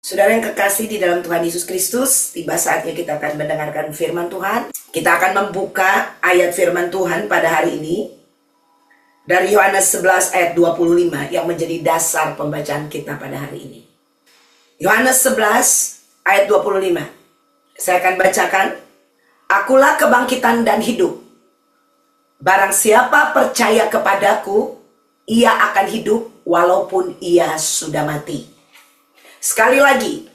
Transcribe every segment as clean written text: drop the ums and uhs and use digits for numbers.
Saudara yang kekasih di dalam Tuhan Yesus Kristus, tiba saatnya kita akan mendengarkan firman Tuhan. Kita akan membuka ayat firman Tuhan pada hari ini dari Yohanes 11 ayat 25 yang menjadi dasar pembacaan kita pada hari ini. Yohanes 11 ayat 25. Saya akan bacakan. Akulah kebangkitan dan hidup. Barang siapa percaya kepadaku, ia akan hidup walaupun ia sudah mati. Sekali lagi,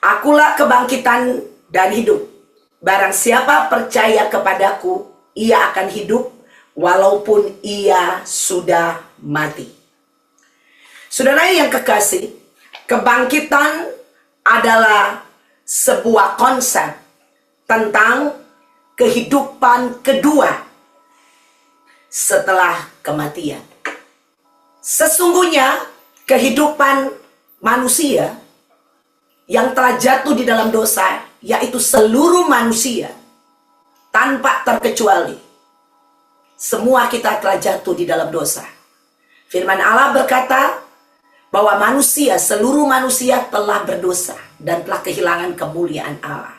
akulah kebangkitan dan hidup. Barang siapa percaya kepadaku, ia akan hidup walaupun ia sudah mati. Saudara yang kekasih, kebangkitan adalah sebuah konsep tentang kehidupan kedua setelah kematian. Sesungguhnya kehidupan manusia yang telah jatuh di dalam dosa, yaitu seluruh manusia tanpa terkecuali, semua kita telah jatuh di dalam dosa. Firman Allah berkata bahwa manusia, seluruh manusia telah berdosa dan telah kehilangan kemuliaan Allah.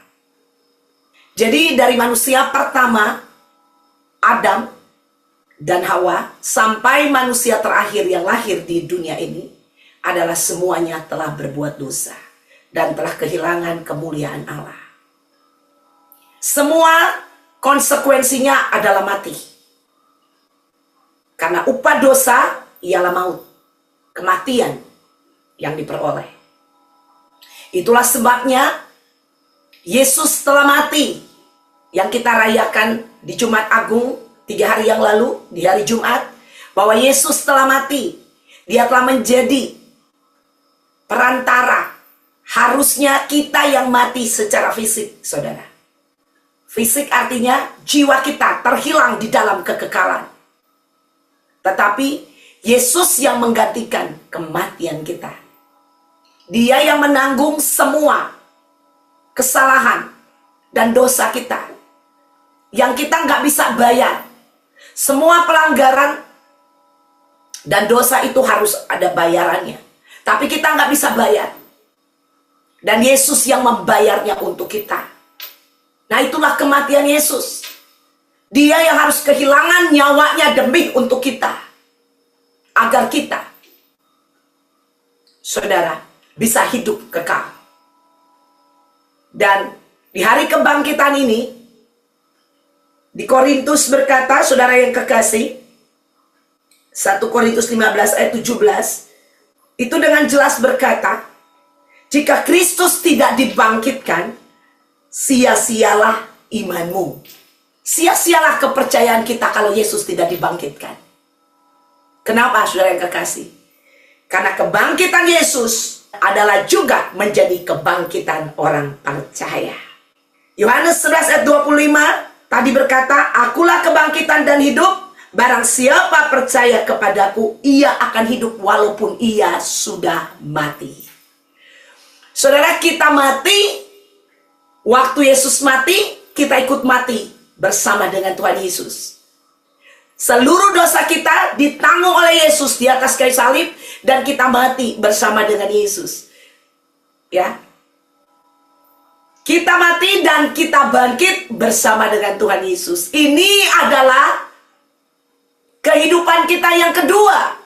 Jadi dari manusia pertama, Adam dan Hawa, sampai manusia terakhir yang lahir di dunia ini, adalah semuanya telah berbuat dosa dan telah kehilangan kemuliaan Allah. Semua konsekuensinya adalah mati. Karena upah dosa ialah maut, kematian yang diperoleh. Itulah sebabnya Yesus telah mati, yang kita rayakan di Jumat Agung 3 hari yang lalu, di hari Jumat, bahwa Yesus telah mati. Dia telah menjadi perantara. Harusnya kita yang mati secara fisik, saudara. Fisik artinya jiwa kita terhilang di dalam kekekalan. Tetapi Yesus yang menggantikan kematian kita. Dia yang menanggung semua kesalahan dan dosa kita, yang kita nggak bisa bayar. Semua pelanggaran dan dosa itu harus ada bayarannya. Tapi kita nggak bisa bayar. Dan Yesus yang membayarnya untuk kita. Nah, itulah kematian Yesus. Dia yang harus kehilangan nyawanya demi untuk kita. Agar kita, saudara, bisa hidup kekal. Dan di hari kebangkitan ini, di Korintus berkata, saudara yang kekasih, 1 Korintus 15 ayat 17, itu dengan jelas berkata, jika Kristus tidak dibangkitkan, sia-sialah imanmu. Sia-sialah kepercayaan kita kalau Yesus tidak dibangkitkan. Kenapa, saudara yang kekasih? Karena kebangkitan Yesus adalah juga menjadi kebangkitan orang percaya. Yohanes 11 ayat 25 tadi berkata, akulah kebangkitan dan hidup. Barang siapa percaya kepadaku, ia akan hidup walaupun ia sudah mati. Saudara, kita mati. Waktu Yesus mati, kita ikut mati bersama dengan Tuhan Yesus. Seluruh dosa kita ditanggung oleh Yesus di atas kayu salib, dan kita mati bersama dengan Yesus. Ya. Kita mati dan kita bangkit bersama dengan Tuhan Yesus. Ini adalah kehidupan kita yang kedua.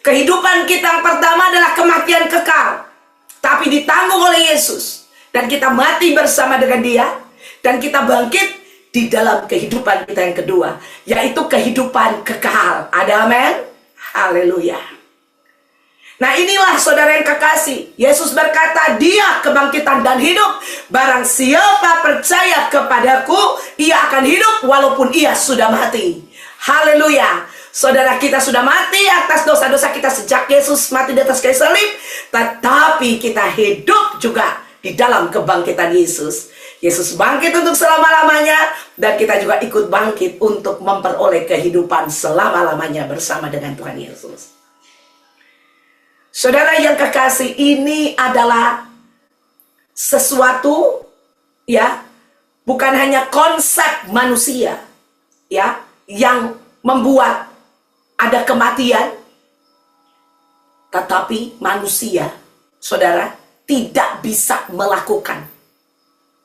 Kehidupan kita yang pertama adalah kematian kekal, tapi ditanggung oleh Yesus. Dan kita mati bersama dengan Dia. Dan kita bangkit di dalam kehidupan kita yang kedua, yaitu kehidupan kekal. Ada amin? Haleluya. Nah, inilah saudara yang kekasih. Yesus berkata, Dia kebangkitan dan hidup. Barang siapa percaya kepadaku, ia akan hidup walaupun ia sudah mati. Haleluya. Saudara, kita sudah mati atas dosa-dosa kita sejak Yesus mati di atas kayu salib. Tetapi kita hidup juga di dalam kebangkitan Yesus. Yesus bangkit untuk selama-lamanya, dan kita juga ikut bangkit untuk memperoleh kehidupan selama-lamanya bersama dengan Tuhan Yesus. Saudara yang kekasih, ini adalah sesuatu, ya, bukan hanya konsep manusia, ya, yang membuat ada kematian, tetapi manusia, saudara, tidak bisa melakukan.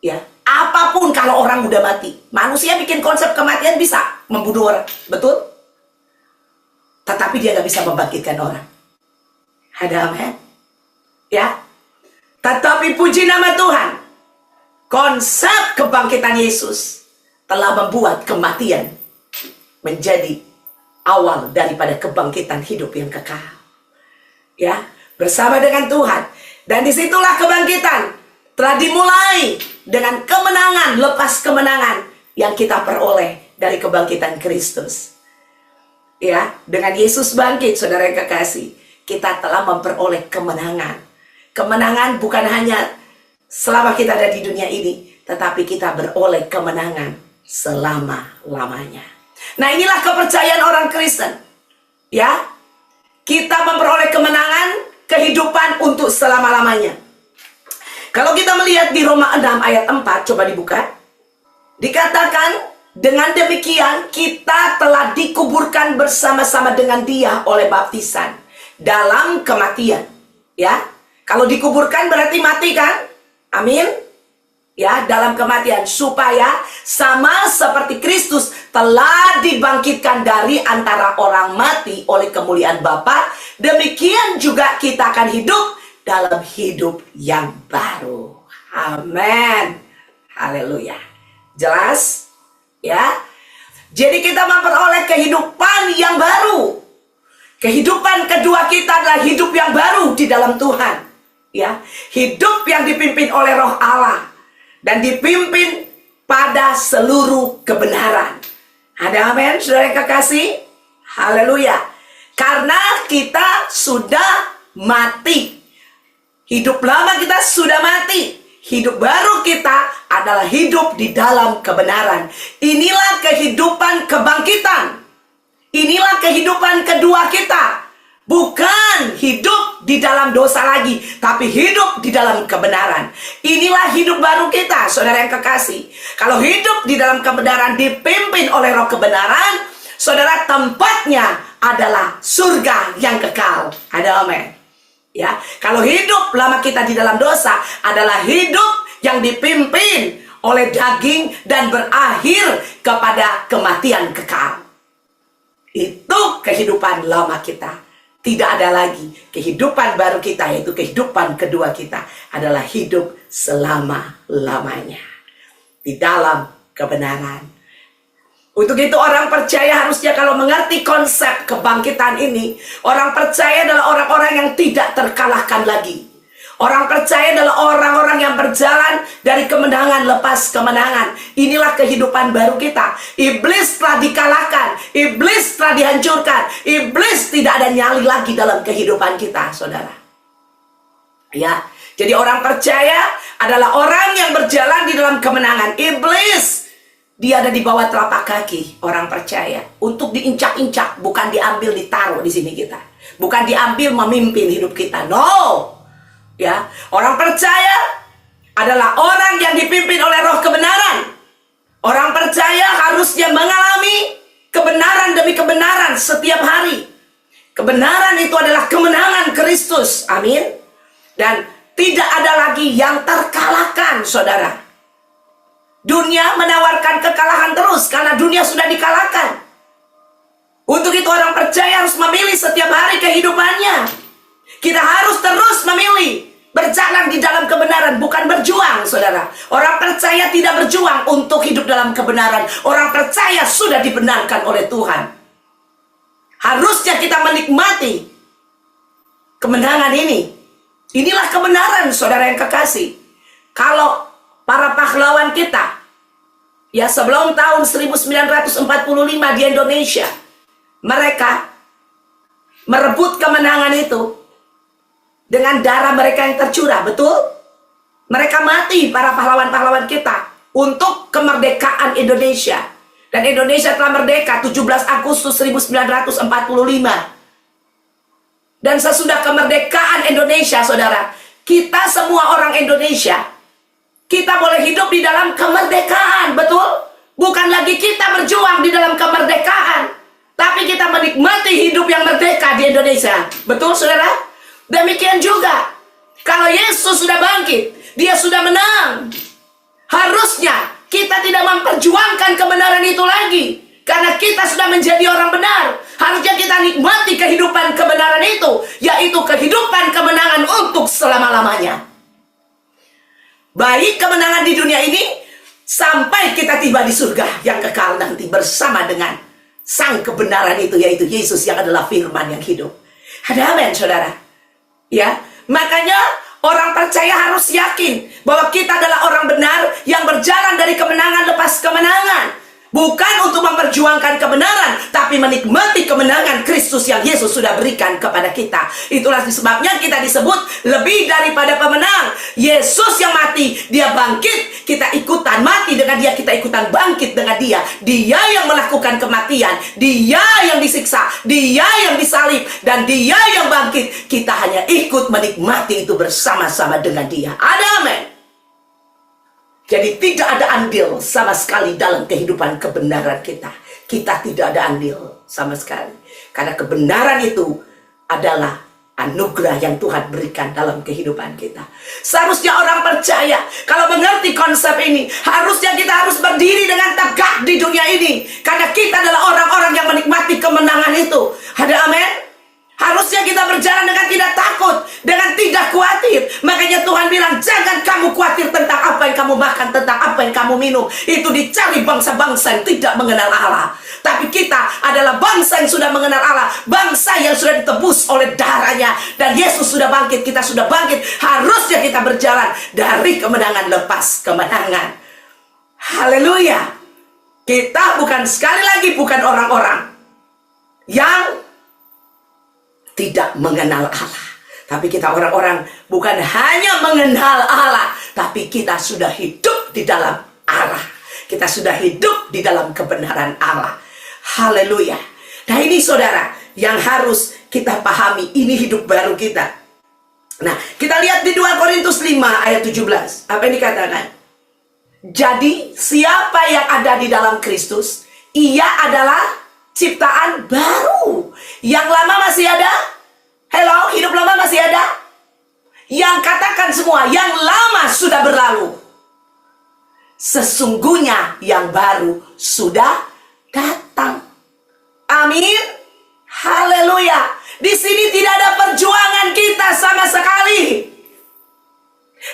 Ya, apapun kalau orang udah mati. Manusia bikin konsep kematian bisa membunuh orang, betul? Tetapi dia nggak bisa membangkitkan orang. Ada amin? Ya. Tetapi puji nama Tuhan, konsep kebangkitan Yesus telah membuat kematian menjadi awal daripada kebangkitan hidup yang kekal. Ya, bersama dengan Tuhan. Dan disitulah kebangkitan telah dimulai dengan kemenangan lepas kemenangan yang kita peroleh dari kebangkitan Kristus. Ya, dengan Yesus bangkit, saudara yang kekasih, kita telah memperoleh kemenangan. Kemenangan bukan hanya selama kita ada di dunia ini, tetapi kita beroleh kemenangan selama-lamanya. Nah, inilah kepercayaan orang Kristen. Ya, kita memperoleh kemenangan, kehidupan untuk selama-lamanya. Kalau kita melihat di Roma 6 ayat 4, coba dibuka. Dikatakan, dengan demikian kita telah dikuburkan bersama-sama dengan Dia oleh baptisan dalam kematian. Ya, kalau dikuburkan berarti mati kan? Amin. Ya, dalam kematian, supaya sama seperti Kristus telah dibangkitkan dari antara orang mati oleh kemuliaan Bapa, demikian juga kita akan hidup dalam hidup yang baru. Amin. Haleluya. Jelas? Ya. Jadi kita memperoleh kehidupan yang baru. Kehidupan kedua kita adalah hidup yang baru di dalam Tuhan. Ya, hidup yang dipimpin oleh Roh Allah dan dipimpin pada seluruh kebenaran. Ada amin, saudara yang kekasih? Haleluya. Karena kita sudah mati. Hidup lama kita sudah mati. Hidup baru kita adalah hidup di dalam kebenaran. Inilah kehidupan kebangkitan. Inilah kehidupan kedua kita. Bukan hidup di dalam dosa lagi, tapi hidup di dalam kebenaran. Inilah hidup baru kita, saudara yang kekasih. Kalau hidup di dalam kebenaran dipimpin oleh Roh kebenaran, saudara, tempatnya adalah surga yang kekal. Ada amin. Ya, kalau hidup lama kita di dalam dosa adalah hidup yang dipimpin oleh daging dan berakhir kepada kematian kekal. Itu kehidupan lama kita. Tidak ada lagi. Kehidupan baru kita, yaitu kehidupan kedua kita, adalah hidup selama-lamanya di dalam kebenaran. Untuk itu orang percaya harusnya kalau mengerti konsep kebangkitan ini, orang percaya adalah orang-orang yang tidak terkalahkan lagi. Orang percaya adalah orang-orang yang berjalan dari kemenangan lepas kemenangan. Inilah kehidupan baru kita. Iblis telah dikalahkan, iblis telah dihancurkan, iblis tidak ada nyali lagi dalam kehidupan kita, saudara. Ya, jadi orang percaya adalah orang yang berjalan di dalam kemenangan. Iblis, dia ada di bawah telapak kaki orang percaya, untuk diinjak-injak, bukan diambil ditaruh di sini kita. Bukan diambil memimpin hidup kita. No. Ya, orang percaya adalah orang yang dipimpin oleh Roh kebenaran. Orang percaya harusnya mengalami kebenaran demi kebenaran setiap hari. Kebenaran itu adalah kemenangan Kristus. Amin. Dan tidak ada lagi yang terkalahkan, saudara. Dunia menawarkan kekalahan terus karena dunia sudah dikalahkan. Untuk itu orang percaya harus memilih setiap hari kehidupannya. Kita harus terus memilih berjalan di dalam kebenaran, bukan berjuang, saudara. Orang percaya tidak berjuang untuk hidup dalam kebenaran. Orang percaya sudah dibenarkan oleh Tuhan. Harusnya kita menikmati kemenangan ini. Inilah kebenaran, saudara yang kekasih. Kalau para pahlawan kita, ya sebelum tahun 1945 di Indonesia, mereka merebut kemenangan itu dengan darah mereka yang tercurah, betul? Mereka mati, para pahlawan-pahlawan kita, untuk kemerdekaan Indonesia. Dan Indonesia telah merdeka 17 Agustus 1945. Dan sesudah kemerdekaan Indonesia, saudara, kita semua orang Indonesia, kita boleh hidup di dalam kemerdekaan, betul? Bukan lagi kita berjuang di dalam kemerdekaan, tapi kita menikmati hidup yang merdeka di Indonesia. Betul, saudara? Demikian juga Kalau Yesus sudah bangkit, dia sudah menang. Harusnya kita tidak memperjuangkan kebenaran itu lagi, karena kita sudah menjadi orang benar. Harusnya kita nikmati kehidupan kebenaran itu, yaitu kehidupan kemenangan untuk selama-lamanya. Baik kemenangan di dunia ini, sampai kita tiba di surga yang kekal nanti bersama dengan sang kebenaran itu, yaitu Yesus yang adalah firman yang hidup. Ada amin, saudara? Ya, makanya orang percaya harus yakin bahwa kita adalah orang benar yang berjalan dari kemenangan lepas kemenangan. Bukan untuk memperjuangkan kebenaran, tapi menikmati kemenangan Kristus yang Yesus sudah berikan kepada kita. Itulah sebabnya kita disebut lebih daripada pemenang. Yesus yang mati, dia bangkit, kita ikutan mati dengan dia, kita ikutan bangkit dengan dia. Dia yang melakukan kematian, dia yang disiksa, dia yang disalib, dan dia yang bangkit. Kita hanya ikut menikmati itu bersama-sama dengan dia. Ada amin. Jadi tidak ada andil sama sekali dalam kehidupan kebenaran kita. Kita tidak ada andil sama sekali. Karena kebenaran itu adalah anugerah yang Tuhan berikan dalam kehidupan kita. Seharusnya orang percaya, kalau mengerti konsep ini, harusnya kita harus berdiri dengan tegak di dunia ini. Karena kita adalah orang-orang yang menikmati kemenangan itu. Ada amin? Harusnya kita berjalan dengan tidak takut, dengan tidak khawatir. Makanya Tuhan bilang, jangan kamu khawatir tentang apa yang kamu makan, tentang apa yang kamu minum. Itu dicari bangsa-bangsa yang tidak mengenal Allah. Tapi kita adalah bangsa yang sudah mengenal Allah, bangsa yang sudah ditebus oleh darahnya. Dan Yesus sudah bangkit, kita sudah bangkit. Harusnya kita berjalan dari kemenangan lepas kemenangan. Haleluya. Kita bukan, sekali lagi, bukan orang-orang yang tidak mengenal Allah, tapi kita orang-orang bukan hanya mengenal Allah, tapi kita sudah hidup di dalam Allah. Kita sudah hidup di dalam kebenaran Allah. Haleluya. Nah ini saudara yang harus kita pahami, ini hidup baru kita. Nah kita lihat di 2 Korintus 5 ayat 17. Apa yang dikatakan? Jadi siapa yang ada di dalam Kristus, ia adalah ciptaan baru. Yang lama masih ada? Hello, hidup lama masih ada? Yang katakan semua, yang lama sudah berlalu. Sesungguhnya yang baru sudah datang. Amin. Haleluya. Di sini tidak ada perjuangan kita sama sekali.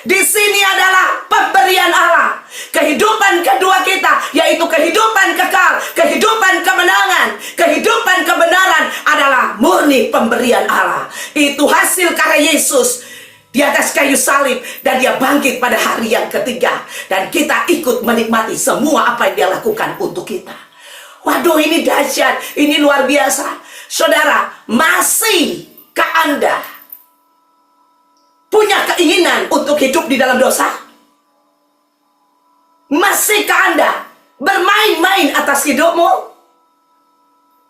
Di sini adalah pemberian Allah. Kehidupan kedua kita, yaitu kehidupan kekal, kehidupan kemenangan, kehidupan kebenaran adalah murni pemberian Allah. Itu hasil karya Yesus di atas kayu salib, dan dia bangkit pada hari yang ketiga. Dan kita ikut menikmati semua apa yang dia lakukan untuk kita. Waduh, ini dahsyat, ini luar biasa. Saudara, masihkah Anda punya keinginan untuk hidup di dalam dosa? Masihkah Anda bermain-main atas hidupmu?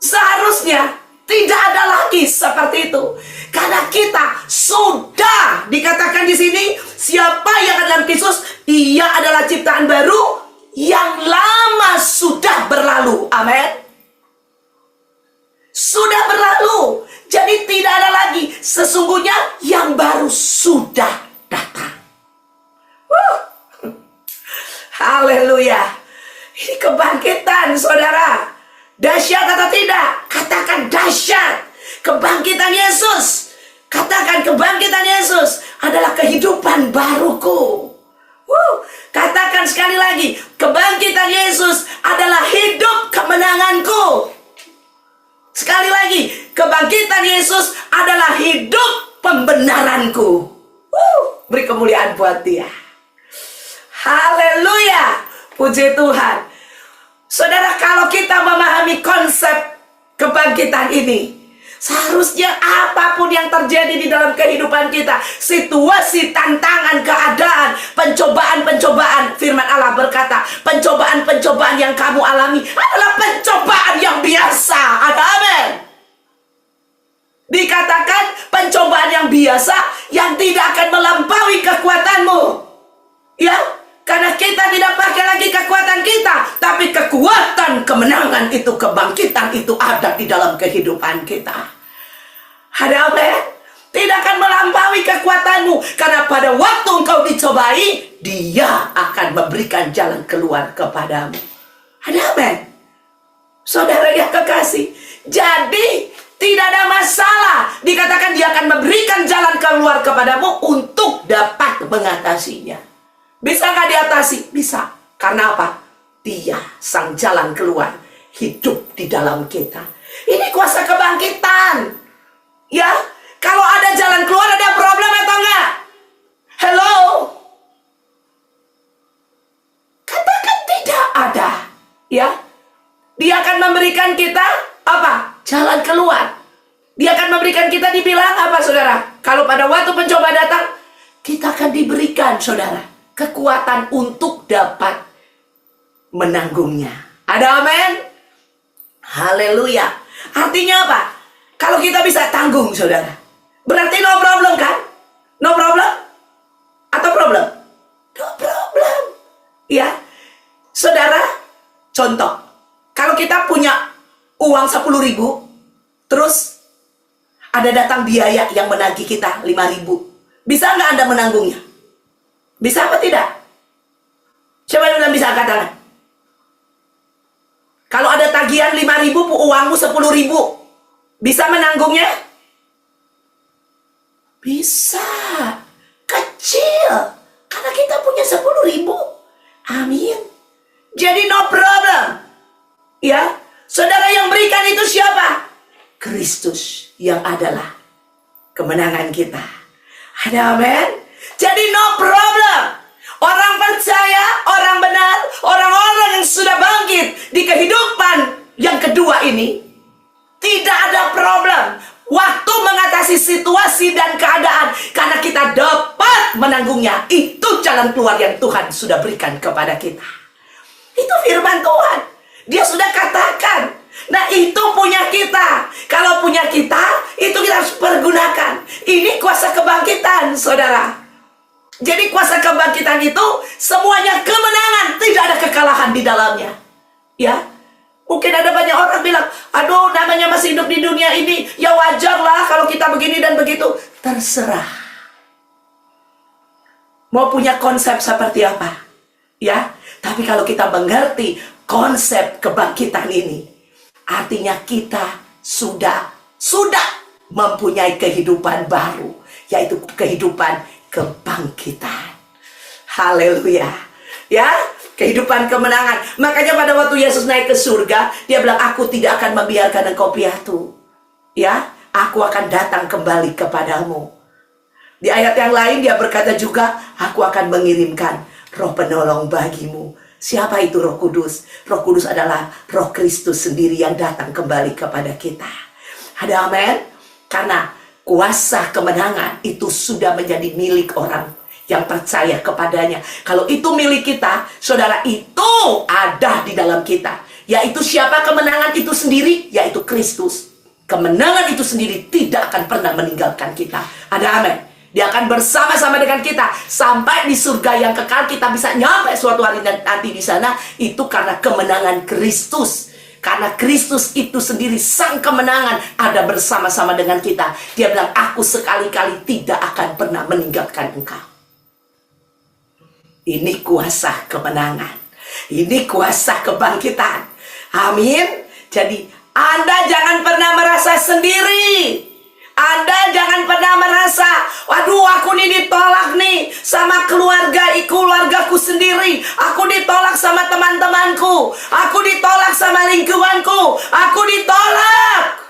Seharusnya tidak ada lagi seperti itu. Karena kita sudah dikatakan di sini, siapa yang ada dalam Kristus, ia adalah ciptaan baru, yang lama sudah berlalu. Amin. Sudah berlalu. Jadi tidak ada lagi. Sesungguhnya yang baru sudah datang. Haleluya. Ini kebangkitan, saudara. Dahsyat atau tidak? Katakan dahsyat. Kebangkitan Yesus. Katakan kebangkitan Yesus adalah kehidupan baruku. Katakan sekali lagi, kebangkitan Yesus adalah hidup kemenanganku. Sekali lagi, kebangkitan Yesus adalah hidup pembenaranku. Beri kemuliaan buat dia. Haleluya. Puji Tuhan. Saudara, kalau kita memahami konsep kebangkitan ini, seharusnya apapun yang terjadi di dalam kehidupan kita, situasi, tantangan, keadaan, pencobaan-pencobaan, firman Allah berkata, pencobaan-pencobaan yang kamu alami adalah pencobaan yang biasa. Ada amin. Dikatakan pencobaan yang biasa yang tidak akan melampaui kekuatanmu. Ya, karena kita tidak pakai lagi kekuatan kita, tapi kekuatan kemenangan itu, kebangkitan itu ada di dalam kehidupan kita. Ada amin. Tidak akan melampaui kekuatanmu. Karena pada waktu engkau dicobai, Dia akan memberikan jalan keluar kepadamu. Ada amin. Saudara yang kekasih, jadi tidak ada masalah. Dikatakan Dia akan memberikan jalan keluar kepadamu untuk dapat mengatasinya. Bisa nggak diatasi? Bisa. Karena apa? Dia sang jalan keluar hidup di dalam kita. Ini kuasa kebangkitan. Ya, kalau ada jalan keluar ada problem atau enggak? Hello? Katakan tidak ada. Ya, Dia akan memberikan kita apa? Jalan keluar. Dia akan memberikan kita dibilang apa, saudara? Kalau pada waktu pencoba datang, kita akan diberikan, saudara, kekuatan untuk dapat menanggungnya. Ada amin? Haleluya. Artinya apa? Kalau kita bisa tanggung, saudara, berarti no problem kan? No problem? Atau problem? No problem. Ya, saudara, contoh. Kalau kita punya uang 10.000, terus ada datang biaya yang menagih kita 5.000. Bisa nggak Anda menanggungnya? Bisa apa tidak? Siapa yang bilang bisa, angkat tangan? Kalau ada tagihan 5.000, uangmu 10.000, bisa menanggungnya? Bisa. Kecil. Karena kita punya 10.000. Amin. Jadi no problem. Ya, saudara, yang berikan itu siapa? Kristus yang adalah kemenangan kita. Ada amin? Jadi no problem. Orang percaya, orang benar, orang-orang yang sudah bangkit di kehidupan yang kedua ini, tidak ada problem waktu mengatasi situasi dan keadaan, karena kita dapat menanggungnya. Itu jalan keluar yang Tuhan sudah berikan kepada kita. Itu firman Tuhan. Dia sudah katakan. Nah, itu punya kita. Kalau punya kita, itu kita harus pergunakan. Ini kuasa kebangkitan, saudara. Jadi kuasa kebangkitan itu semuanya kemenangan, tidak ada kekalahan di dalamnya. Ya, mungkin ada banyak orang bilang, aduh, namanya masih hidup di dunia ini, ya wajarlah kalau kita begini dan begitu. Terserah. Mau punya konsep seperti apa? Ya, tapi kalau kita mengerti konsep kebangkitan ini, artinya kita sudah mempunyai kehidupan baru, yaitu kehidupan kebangkitan. Haleluya. Ya, kehidupan kemenangan. Makanya pada waktu Yesus naik ke surga, Dia bilang, aku tidak akan membiarkan engkau piatu. Ya, aku akan datang kembali kepadamu. Di ayat yang lain Dia berkata juga, aku akan mengirimkan Roh penolong bagimu. Siapa itu Roh Kudus? Roh Kudus adalah Roh Kristus sendiri yang datang kembali kepada kita. Ada amin? Karena kuasa kemenangan itu sudah menjadi milik orang yang percaya kepadanya. Kalau itu milik kita, saudara, itu ada di dalam kita. Yaitu siapa kemenangan itu sendiri? Yaitu Kristus. Kemenangan itu sendiri tidak akan pernah meninggalkan kita. Ada amin? Dia akan bersama-sama dengan kita sampai di surga yang kekal. Kita bisa nyampe suatu hari nanti di sana. Itu karena kemenangan Kristus. Karena Kristus itu sendiri sang kemenangan ada bersama-sama dengan kita. Dia bilang, aku sekali-kali tidak akan pernah meninggalkan engkau. Ini kuasa kemenangan. Ini kuasa kebangkitan. Amin. Jadi Anda jangan pernah merasa sendiri. Anda jangan pernah merasa, waduh, aku nih ditolak nih sama keluargaku sendiri. Aku ditolak sama teman-temanku. Aku ditolak sama lingkunganku. Aku ditolak.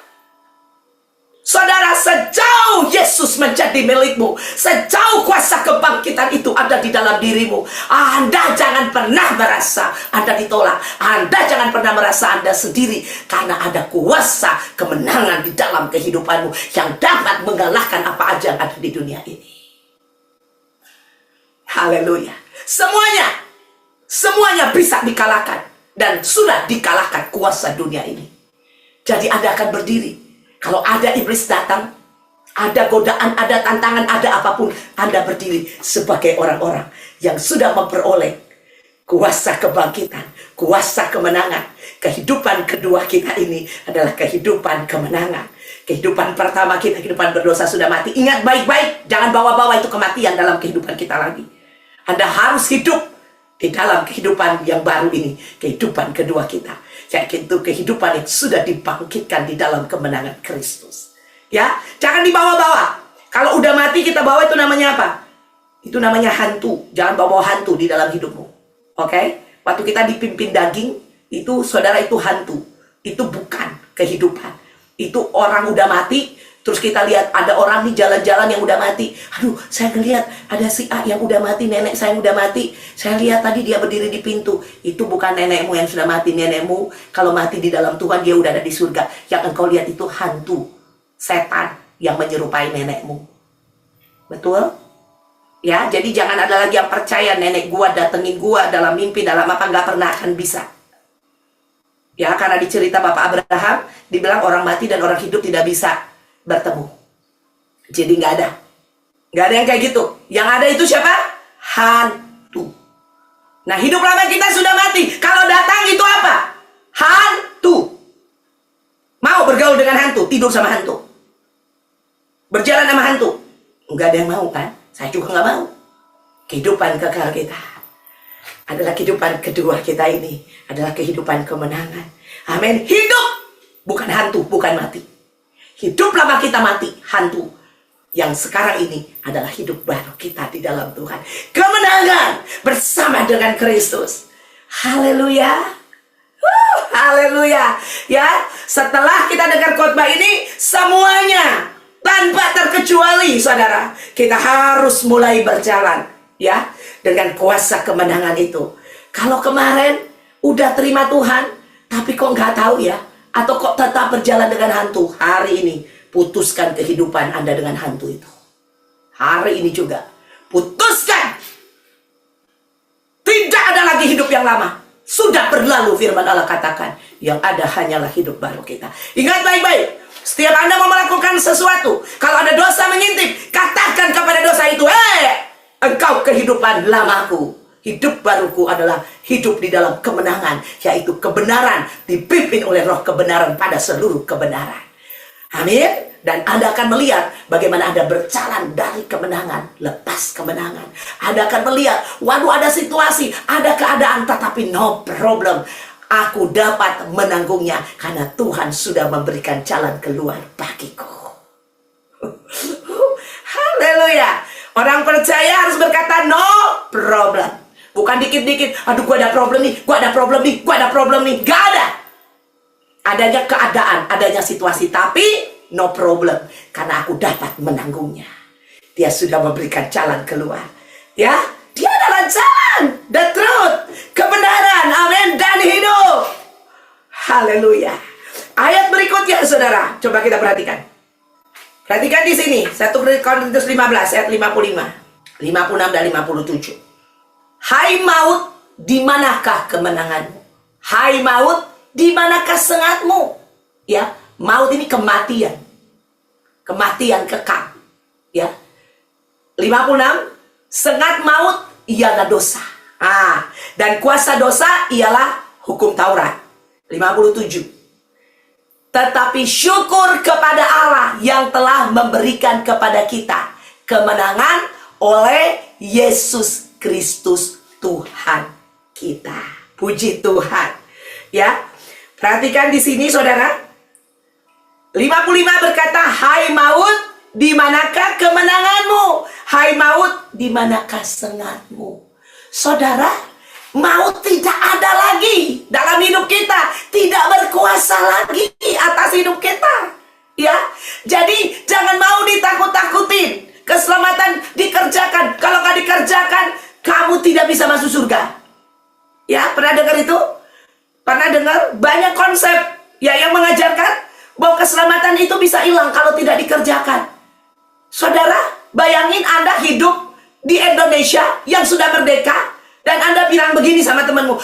Saudara, sejauh Yesus menjadi milikmu, sejauh kuasa kebangkitan itu ada di dalam dirimu, Anda jangan pernah merasa Anda ditolak. Anda jangan pernah merasa Anda sendiri, karena ada kuasa kemenangan di dalam kehidupanmu yang dapat mengalahkan apa aja yang ada di dunia ini. Haleluya. Semuanya bisa dikalahkan, dan sudah dikalahkan kuasa dunia ini. Jadi Anda akan berdiri. Kalau ada iblis datang, ada godaan, ada tantangan, ada apapun, Anda berdiri sebagai orang-orang yang sudah memperoleh kuasa kebangkitan, kuasa kemenangan. Kehidupan kedua kita ini adalah kehidupan kemenangan. Kehidupan pertama kita, kehidupan berdosa sudah mati. Ingat baik-baik, jangan bawa-bawa itu kematian dalam kehidupan kita lagi. Anda harus hidup di dalam kehidupan yang baru ini, kehidupan kedua kita, yaitu kehidupan yang sudah dibangkitkan di dalam kemenangan Kristus. Ya, jangan dibawa-bawa. Kalau udah mati kita bawa, itu namanya apa? Itu namanya hantu. Jangan bawa hantu di dalam hidupmu. Oke? Waktu kita dipimpin daging, itu saudara, itu hantu. Itu bukan kehidupan. Itu orang udah mati, terus kita lihat ada orang di jalan-jalan yang udah mati. Aduh, saya ngeliat ada si A yang udah mati, nenek saya yang udah mati. Saya lihat tadi dia berdiri di pintu. Itu bukan nenekmu yang sudah mati. Nenekmu kalau mati di dalam Tuhan, dia udah ada di surga. Yang engkau lihat itu hantu, setan yang menyerupai nenekmu. Betul? Ya, jadi jangan ada lagi yang percaya nenek gua datengin gua dalam mimpi, dalam apa, nggak pernah akan bisa. Ya, karena di cerita Bapak Abraham, dibilang orang mati dan orang hidup tidak bisa bertemu. Jadi nggak ada. Nggak ada yang kayak gitu. Yang ada itu siapa? Hantu. Nah, hidup lama kita sudah mati. Kalau datang itu apa? Hantu. Mau bergaul dengan hantu, tidur sama hantu, berjalan sama hantu. Nggak ada yang mau kan? Saya juga nggak mau. Kehidupan kekal kita adalah kehidupan kedua kita ini, adalah kehidupan kemenangan. Amin. Hidup, bukan hantu, bukan mati. Hidup lama kita mati, hantu. Yang sekarang ini adalah hidup baru kita di dalam Tuhan. Kemenangan bersama dengan Kristus. Haleluya. Haleluya. Ya, setelah kita dengar khotbah ini, semuanya tanpa terkecuali, saudara, kita harus mulai berjalan, ya, dengan kuasa kemenangan itu. Kalau kemarin udah terima Tuhan, tapi kok nggak tahu ya, atau kok tetap berjalan dengan hantu, hari ini putuskan kehidupan Anda dengan hantu itu. Hari ini juga putuskan. Tidak ada lagi hidup yang lama, sudah berlalu. Firman Allah katakan, yang ada hanyalah hidup baru kita. Ingat baik-baik, setiap Anda mau melakukan sesuatu, kalau ada dosa mengintip, katakan kepada dosa itu, engkau kehidupan lamaku. Hidup baruku adalah hidup di dalam kemenangan, yaitu kebenaran, dipimpin oleh roh kebenaran pada seluruh kebenaran. Amin. Dan Anda akan melihat bagaimana Anda berjalan dari kemenangan, lepas kemenangan. Anda akan melihat, waduh, ada situasi, ada keadaan, tetapi no problem. Aku dapat menanggungnya karena Tuhan sudah memberikan jalan keluar bagiku. Haleluya. Orang percaya harus berkata no problem. Bukan dikit-dikit, aduh gua ada problem nih, gua ada problem nih, gua ada problem nih. Gak ada. Adanya keadaan, adanya situasi, tapi no problem. Karena aku dapat menanggungnya. Dia sudah memberikan jalan keluar. Ya, dia adalah jalan, the truth, kebenaran, amin, dan hidup. Haleluya. Ayat berikutnya, saudara, coba kita perhatikan. Perhatikan di sini, 1 Korintus 15 ayat 55, 56 dan 57. Hai maut, di manakah kemenanganmu? Hai maut, di manakah sengatmu? Ya, maut ini kematian. Kematian kekal. Ya. 56, sengat maut ialah dosa. Dan kuasa dosa ialah hukum Taurat. 57. Tetapi syukur kepada Allah yang telah memberikan kepada kita kemenangan oleh Yesus Kristus Tuhan kita. Puji Tuhan. Ya. Perhatikan di sini, saudara. 55 berkata, hai maut, di manakah kemenanganmu? Hai maut, di manakah sengatmu? Saudara, maut tidak ada lagi dalam hidup kita, tidak berkuasa lagi atas hidup kita. Ya, jadi jangan mau ditakut-takutin. Keselamatan dikerjakan. Kalau nggak dikerjakan, kamu tidak bisa masuk surga. Ya, pernah dengar itu? Pernah dengar? Banyak konsep ya yang mengajarkan bahwa keselamatan itu bisa hilang kalau tidak dikerjakan. Saudara, bayangin Anda hidup di Indonesia yang sudah merdeka, dan Anda bilang begini sama temanmu,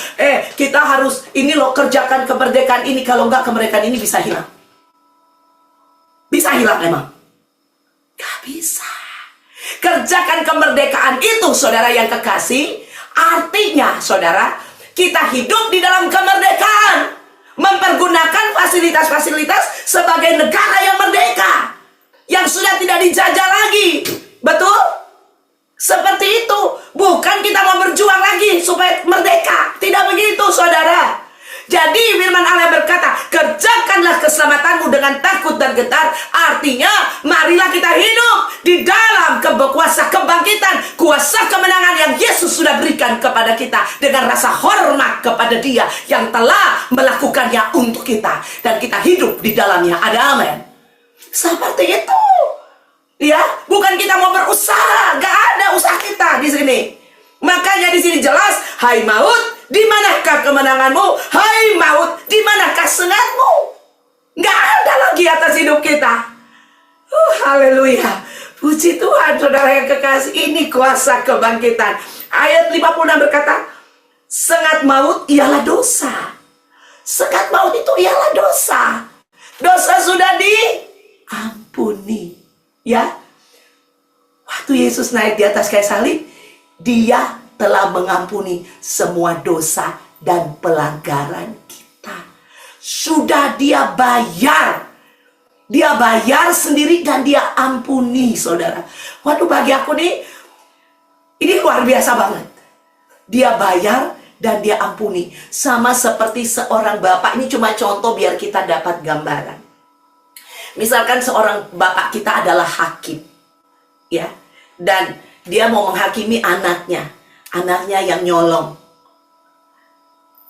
kita harus ini loh, kerjakan kemerdekaan ini, kalau enggak kemerdekaan ini bisa hilang. Bisa hilang emang? Gak bisa. Kerjakan kemerdekaan itu, saudara yang kekasih, artinya saudara, kita hidup di dalam kemerdekaan. mempergunakan fasilitas-fasilitas sebagai negara yang merdeka, yang sudah tidak dijajah lagi. Betul? Seperti itu. Bukan kita mau berjuang lagi supaya merdeka. Tidak begitu, saudara. Jadi firman Allah berkata, kerjakanlah keselamatanmu dengan takut dan gentar. Artinya, marilah kita hidup di dalam kuasa kebangkitan, kuasa kemenangan yang Yesus sudah berikan kepada kita, dengan rasa hormat kepada Dia yang telah melakukannya untuk kita, dan kita hidup di dalamnya. Ada amin. Seperti itu. Ya, bukan kita mau berusaha, gak ada usaha kita di sini. Makanya di sini jelas, hai maut, di manakah kemenanganmu? Hai maut, di manakah sengatmu? Gak ada lagi atas hidup kita. Haleluya. Puji Tuhan, saudara yang kekasih, ini kuasa kebangkitan. Ayat 56 berkata, sengat maut ialah dosa. Sengat maut itu ialah dosa. Dosa sudah diampuni. Ya, waktu Yesus naik di atas kayu salib, Dia telah mengampuni semua dosa dan pelanggaran kita. Sudah Dia bayar. Dia bayar sendiri dan Dia ampuni, saudara. Waduh, bagi aku nih, ini luar biasa banget. Dia bayar dan Dia ampuni. Sama seperti seorang bapak. Ini cuma contoh biar kita dapat gambaran. Misalkan seorang bapak kita adalah hakim, ya, dan dia mau menghakimi anaknya yang nyolong.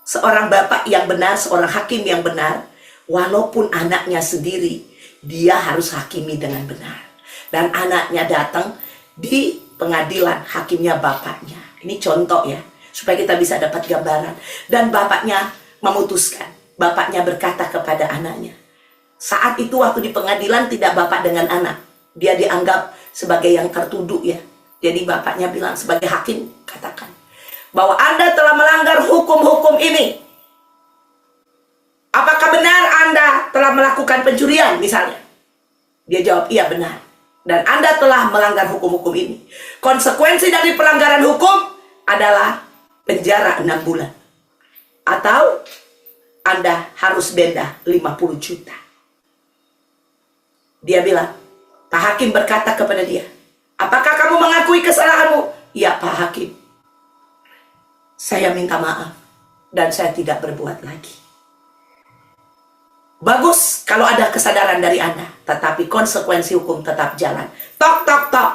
Seorang bapak yang benar, seorang hakim yang benar, walaupun anaknya sendiri, dia harus hakimi dengan benar. Dan anaknya datang di pengadilan, hakimnya bapaknya. Ini contoh ya, supaya kita bisa dapat gambaran. Dan bapaknya memutuskan, bapaknya berkata kepada anaknya. Saat itu waktu di pengadilan tidak bapak dengan anak. Dia dianggap sebagai yang tertuduh ya. Jadi bapaknya bilang sebagai hakim, katakan bahwa Anda telah melanggar hukum-hukum ini. Apakah benar Anda telah melakukan pencurian misalnya? Dia jawab, iya benar. Dan Anda telah melanggar hukum-hukum ini. Konsekuensi dari pelanggaran hukum adalah penjara 6 bulan. Atau Anda harus denda 50 juta. Dia bilang, Pak Hakim berkata kepada dia, apakah kamu mengakui kesalahanmu? Ya Pak Hakim, saya minta maaf dan saya tidak berbuat lagi. Bagus kalau ada kesadaran dari Anda, tetapi konsekuensi hukum tetap jalan. Tok, tok, tok.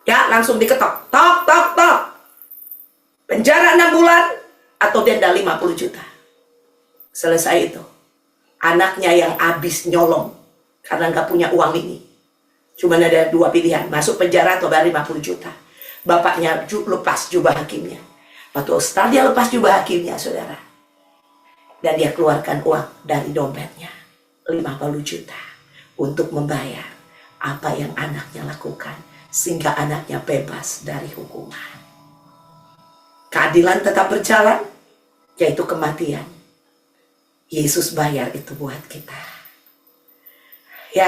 Ya, langsung diketok. Tok, tok, tok. Penjara 6 bulan atau denda 50 juta. Selesai itu. Anaknya yang habis nyolong karena nggak punya uang ini, cuma ada 2 pilihan, masuk penjara atau bayar 50 juta. Bapaknya lepas jubah hakimnya. Waktu setelah dia lepas jubah hakimnya, saudara, dan dia keluarkan uang dari dompetnya 50 juta untuk membayar apa yang anaknya lakukan, sehingga anaknya bebas dari hukuman. Keadilan tetap berjalan, yaitu kematian. Yesus bayar itu buat kita. Ya,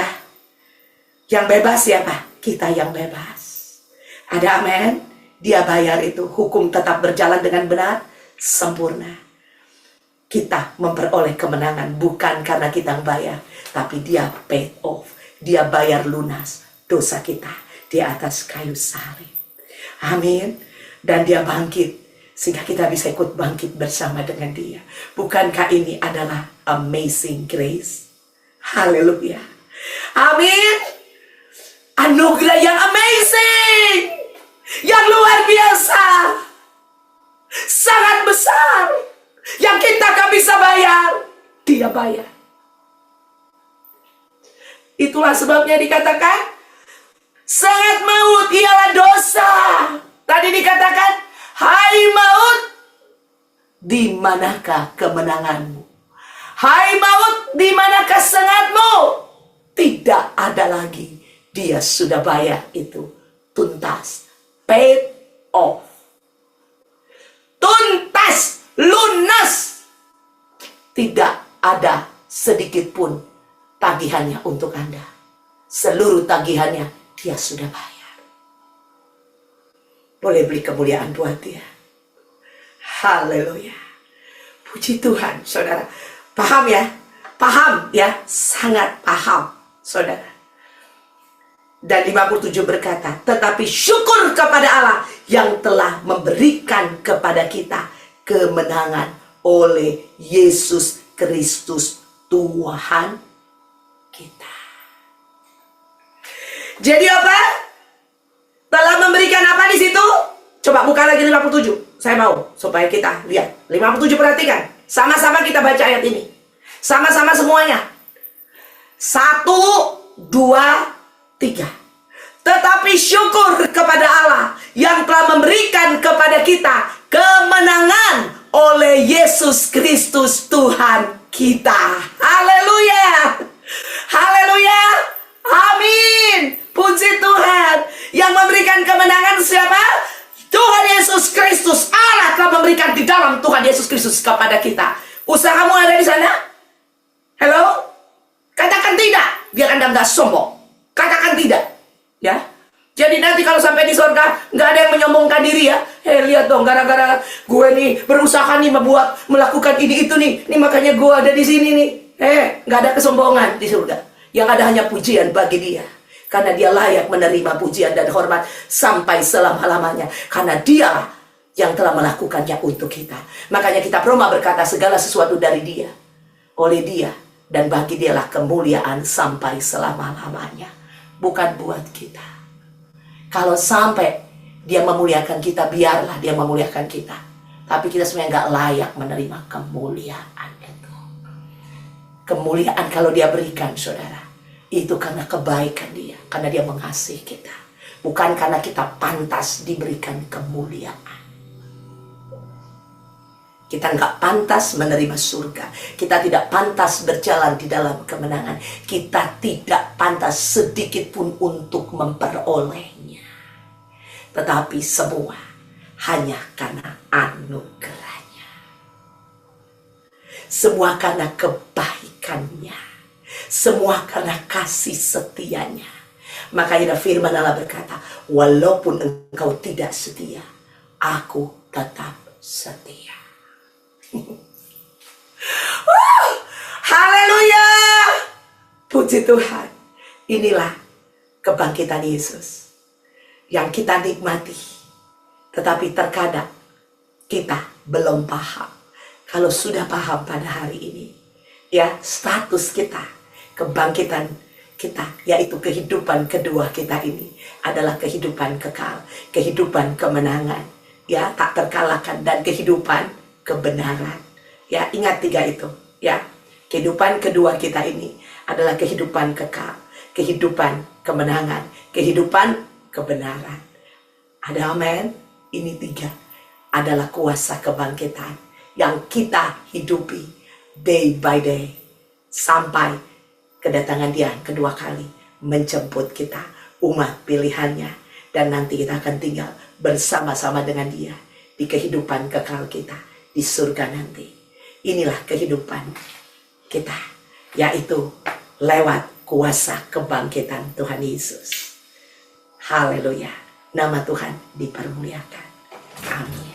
yang bebas siapa? Kita yang bebas. Ada amin? Dia bayar itu. Hukum tetap berjalan dengan benar, sempurna. Kita memperoleh kemenangan bukan karena kita yang bayar, tapi Dia paid off. Dia bayar lunas dosa kita di atas kayu salib. Amin. Dan Dia bangkit, sehingga kita bisa ikut bangkit bersama dengan Dia. Bukankah ini adalah amazing grace? Haleluya. Amin. Anugerah yang amazing, yang luar biasa, sangat besar, yang kita gak bisa bayar, Dia bayar. Itulah sebabnya dikatakan sangat maut ialah dosa. Tadi dikatakan, hai maut, di manakah kemenanganmu? Hai maut, di manakah sengatmu? Tidak ada lagi. Dia sudah bayar itu. Tuntas. Paid off. Tuntas. Lunas. Tidak ada sedikit pun tagihannya untuk Anda. Seluruh tagihannya Dia sudah bayar. Boleh beri kemuliaan buat Dia. Haleluya. Puji Tuhan, saudara. Paham ya? Paham ya? Sangat paham, saudara. Dan 57 berkata, tetapi syukur kepada Allah yang telah memberikan kepada kita kemenangan oleh Yesus Kristus Tuhan kita. Jadi apa? Telah memberikan apa di situ? Coba buka lagi 57. Saya mau supaya kita lihat. 57 perhatikan. Sama-sama kita baca ayat ini. Sama-sama semuanya. 1, 2, 3. Tetapi syukur kepada Allah yang telah memberikan kepada kita kemenangan oleh Yesus Kristus Tuhan kita. Haleluya. Haleluya. Amin. Puji Tuhan. Yang memberikan kemenangan siapa? Tuhan Yesus Kristus. Allah telah memberikan di dalam Tuhan Yesus Kristus kepada kita. Usahamu ada di sana? Hello? Katakan tidak. Biar Anda nggak sombong. Katakan tidak. Ya, jadi nanti kalau sampai di surga nggak ada yang menyombongkan diri ya. Lihat dong, gara-gara gue nih berusaha nih melakukan ini itu nih makanya gue ada di sini nih. Nggak ada kesombongan di surga. Yang ada hanya pujian bagi Dia, karena Dia layak menerima pujian dan hormat sampai selama-lamanya, karena Dia yang telah melakukannya untuk kita. Makanya kitab Roma berkata segala sesuatu dari Dia, oleh Dia, dan bagi Dialah kemuliaan sampai selama-lamanya. Bukan buat kita. Kalau sampai Dia memuliakan kita, biarlah Dia memuliakan kita. Tapi kita sebenarnya nggak layak menerima kemuliaan itu. Kemuliaan kalau Dia berikan, saudara, itu karena kebaikan Dia, karena Dia mengasihi kita, bukan karena kita pantas diberikan kemuliaan. Kita nggak pantas menerima surga. Kita tidak pantas berjalan di dalam kemenangan. Kita tidak pantas sedikit pun untuk memperolehnya. Tetapi semua hanya karena anugerahnya. Semua karena kebaikannya. Semua karena kasih setianya. Makanya firman Allah berkata, walaupun engkau tidak setia, aku tetap setia. Haleluya. Puji Tuhan. Inilah kebangkitan Yesus yang kita nikmati. Tetapi terkadang kita belum paham. Kalau sudah paham pada hari ini, ya, status kita, kebangkitan kita, yaitu kehidupan kedua kita ini adalah kehidupan kekal, kehidupan kemenangan, ya, tak terkalahkan, dan kehidupan kebenaran. Ya, ingat 3 itu, ya. Kehidupan kedua kita ini adalah kehidupan kekal, kehidupan kemenangan, kehidupan kebenaran. Ada amin? Ini 3 adalah kuasa kebangkitan yang kita hidupi day by day sampai kedatangan Dia kedua kali menjemput kita, umat pilihannya, dan nanti kita akan tinggal bersama-sama dengan Dia di kehidupan kekal kita di surga nanti. Inilah kehidupan kita, yaitu lewat kuasa kebangkitan Tuhan Yesus. Haleluya. Nama Tuhan dipermuliakan. Amin.